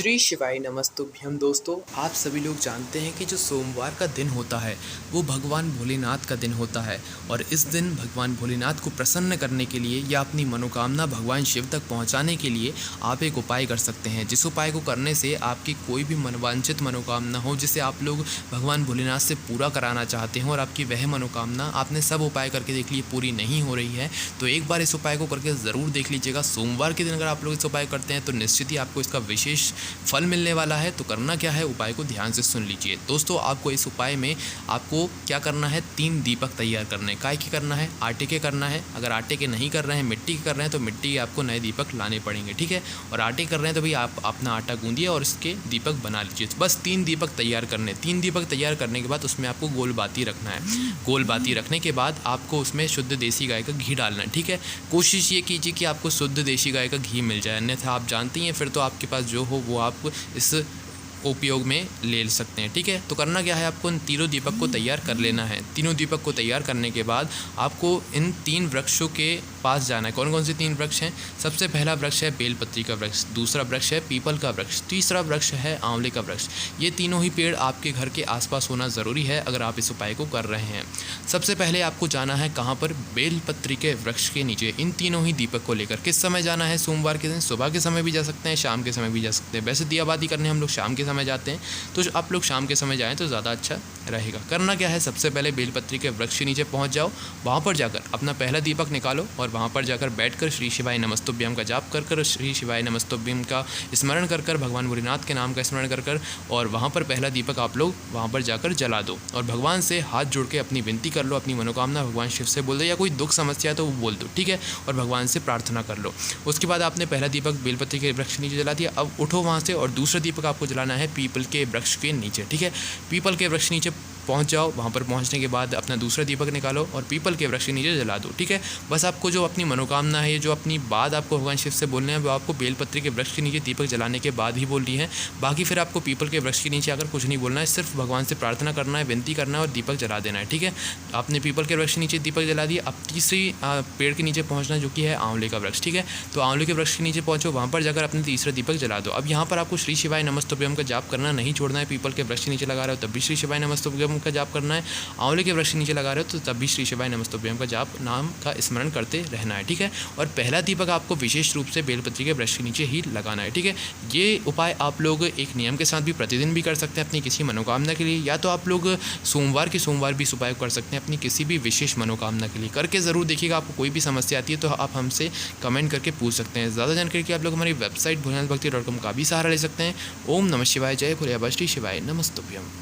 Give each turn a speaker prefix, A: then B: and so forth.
A: श्री शिवाय नमस्तुभ्यम। दोस्तों, आप सभी लोग जानते हैं कि जो सोमवार का दिन होता है वो भगवान भोलेनाथ का दिन होता है और इस दिन भगवान भोलेनाथ को प्रसन्न करने के लिए या अपनी मनोकामना भगवान शिव तक पहुंचाने के लिए आप एक उपाय कर सकते हैं, जिस उपाय को करने से आपकी कोई भी मनोवांछित मनोकामना हो जिसे आप लोग भगवान भोलेनाथ से पूरा कराना चाहते हैं और आपकी वह मनोकामना आपने सब उपाय करके देख लिए पूरी नहीं हो रही है, तो एक बार इस उपाय को करके ज़रूर देख लीजिएगा। सोमवार के दिन अगर आप लोग इस उपाय करते हैं तो निश्चित ही आपको इसका विशेष फल मिलने वाला है। तो करना क्या है, उपाय को ध्यान से सुन लीजिए। दोस्तों, आपको इस उपाय में आपको क्या करना है, 3 दीपक तैयार करने। काय के करना है, आटे के करना है। अगर आटे के नहीं कर रहे हैं, मिट्टी के कर रहे हैं तो मिट्टी के आपको नए दीपक लाने पड़ेंगे, ठीक है। और आटे कर रहे हैं तो भाई आप अपना आटा गूंदिए और इसके दीपक बना लीजिए। बस 3 दीपक तैयार करने। 3 दीपक तैयार करने के बाद उसमें आपको गोल बाती रखना है। गोल बाती रखने के बाद आपको उसमें शुद्ध देसी गाय का घी डालना है, ठीक है। कोशिश ये कीजिए कि आपको शुद्ध देसी गाय का घी मिल जाए, अन्यथा आप जानते ही हैं फिर तो आपके पास जो हो वो आप इस उपयोग में ले सकते हैं, ठीक है। तो करना क्या है, आपको इन तीनों दीपक को तैयार कर लेना है। तीनों दीपक को तैयार करने के बाद आपको इन 3 वृक्षों के पास जाना है। कौन कौन से 3 वृक्ष हैं? सबसे पहला वृक्ष है बेलपत्री का वृक्ष, दूसरा वृक्ष है पीपल का वृक्ष, तीसरा वृक्ष है आंवले का वृक्ष। ये तीनों ही पेड़ आपके घर के आसपास होना ज़रूरी है अगर आप इस उपाय को कर रहे हैं। सबसे पहले आपको जाना है कहाँ पर? बेलपत्री के वृक्ष के नीचे इन तीनों ही दीपक को लेकर। किस समय जाना है? सोमवार के दिन सुबह के समय भी जा सकते हैं, शाम के समय भी जा सकते हैं। वैसे दियाबाती करने हम लोग शाम के समय जाते हैं, तो आप लोग शाम के समय जाएं तो ज़्यादा अच्छा रहेगा। करना क्या है, सबसे पहले बेलपत्री के वृक्ष के नीचे पहुंच जाओ। वहां पर जाकर अपना पहला दीपक निकालो और वहां पर जाकर बैठकर श्री शिवाय नमस्तुभ्यम का जाप कर श्री शिवाय नमस्तुभ्यम का स्मरण कर भगवान भोलेनाथ के नाम का स्मरण कर और वहां पर पहला दीपक आप लोग वहां पर जाकर जला दो और भगवान से हाथ जोड़ के अपनी विनती कर लो, अपनी मनोकामना भगवान शिव से बोल दो, या कोई दुख समस्या है तो वो बोल दो, ठीक है। और भगवान से प्रार्थना कर लो। उसके बाद आपने पहला दीपक बेलपत्री के वृक्ष नीचे जला दिया। अब उठो वहाँ से और दूसरा दीपक आपको जलाना है पीपल के वृक्ष के नीचे, ठीक है। पीपल के वृक्ष नीचे पहुंच जाओ। वहाँ पर पहुंचने के बाद अपना दूसरा दीपक निकालो और पीपल के वृक्ष के नीचे जला दो, ठीक है। बस आपको जो अपनी मनोकामना है, जो अपनी बात आपको भगवान शिव से बोलने हैं, वो आपको बेलपत्री के वृक्ष के नीचे दीपक जलाने के बाद ही बोलनी है। बाकी फिर आपको पीपल के वृक्ष के नीचे आकर कुछ नहीं बोलना है, सिर्फ भगवान से प्रार्थना करना है, विनती करना है और दीपक जला देना है, ठीक है। आपने पीपल के वृक्ष के नीचे दीपक जला दिया। अब तीसरी पेड़ के नीचे पहुँचना जो कि है आंवले का वृक्ष, ठीक है। तो आंवले के वृक्ष के नीचे पहुँचो, वहाँ पर जाकर अपने तीसरा दीपक जला दो। अब यहाँ पर आपको श्री शिवाय नमस्तुभ्यम का जाप करना नहीं छोड़ना है। पीपल के वृक्ष के नीचे लगा रहे हो तब भी श्री शिवाय नमस्तुभ्यम का जाप करना है। आंवले के वृक्ष नीचे लगा रहे हो तो तब भी श्री शिवाय नमस्तुभ्यम का जाप नाम का स्मरण करते रहना है, ठीक है। और पहला दीपक आपको विशेष रूप से बेलपत्री के वृक्ष के नीचे ही लगाना है, ठीक है। ये उपाय आप लोग एक नियम के साथ भी प्रतिदिन भी कर सकते हैं अपनी किसी मनोकामना के लिए, या तो आप लोग सोमवार के सोमवार भी इस उपाय को कर सकते हैं अपनी किसी भी विशेष मनोकामना के लिए। करके ज़रूर देखिएगा। आपको कोई भी समस्या आती है तो आप हमसे कमेंट करके पूछ सकते हैं। ज़्यादा जानकारी के आप लोग हमारी वेबसाइट भोलेनाथभक्ति.com का भी सहारा ले सकते हैं। ओम नमः शिवाय, जय भोले, श्री शिवाय नमस्तुभ्यम।